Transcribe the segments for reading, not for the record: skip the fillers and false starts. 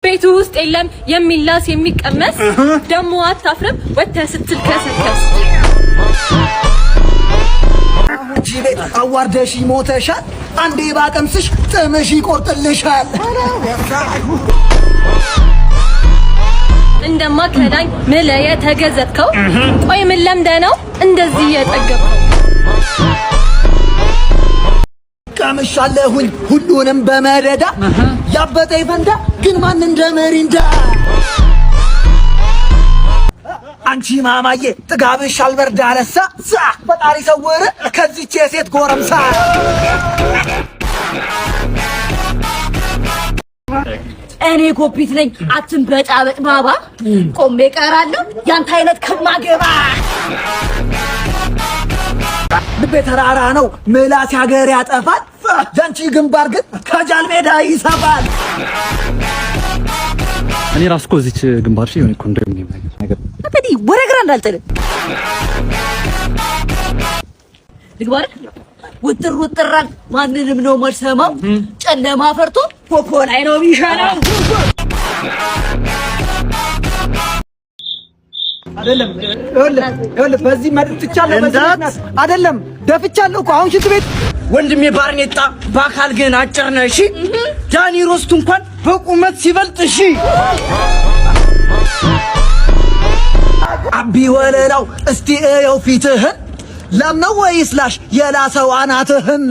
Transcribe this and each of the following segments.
ቤቱ ውስጥ የለም የሚላስ የሚቀመስ ደሞ አታፍርም ወጥተህ ስትል ከሰከስ ጂቤ አዋርደሽ ሞተሻል አንዴ ባቀምስሽ ጥምሽ ይቆርጥልሻል እንደማከዳኝ ምለየ ተገዘትከው ቆይ ምን ለምደህ ነው እንደዚህ የጠገብከው ቀምሻለሁኝ ሁሉንም በመደዳ ያበጠ ይፈንዳ ግን ማን እንደመሪንዳ አንቺ ማማዬ ጥጋብሽ አልበርዳ አለሳ ፈጣሪ ሰወረ ከዚች የሴት ጎረምሳ እኔ ኮፒት ነኝ አትንበጫበጭ ባባ ቆሜ ቀራለሁ ያንተ አይነት ከማገባ ልቤ ተራራ ነው ምላስ ሀገር ያጠፋል ጃንቺ ግንባር ግን ከጃል ሜዳ ይሰፋል እኔ ራስ እኮ እዚች ግንባርሽ የሆነ ኮንዶሚኒየም ነገር አበዲ ወረግራ እንዳልጠለ ልግባር ውጥራን ማንንም ነው ማልሰማው ጨለማ ፈርቶ ፖፖ ላይ ነው ቢሻናው አይደለም ይኸውልህ በዚህ መጥቻለሁ በዚህ አይደለም ደፍቻለሁ እኮ አሁን ሽንት ቤት ወንድሜ ባርኔጣ በአካል ግን አጭር ነህ እሺ ዳኒ ሮስት እንኳን በቁመት ሲበልጥ እሺ አቢ ወለላው እስቲ እየው ፊትህን ለምነው ወይስ ላሽ የላሰው አናትህን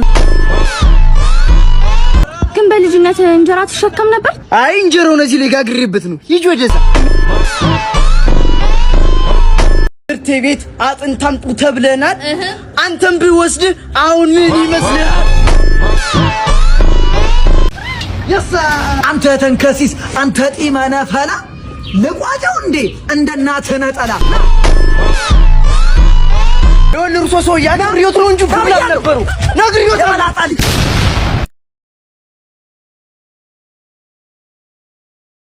ግን በልጅነት እንጀራ ተሸከም ነበር አይ እንጀራው ነዚህ ሊጋግሪበት ነው ሂጅ ወደዛ ትምህርት ቤት አጥንት አምጡ ተብለናል አንተም ቢወስድ አሁን ምን ይመስልሃል ያሳ አንተ ተንከሲስ አንተ ጢመነ ፈላ ልቋጨው እንዴ እንደናትህ ነጠላ ይኸውልህ እርሶ ሰው ያነግሪዮት ነው እንጂ ፕሮብሌም ነበረው ነግሪዮት ተላጣሊ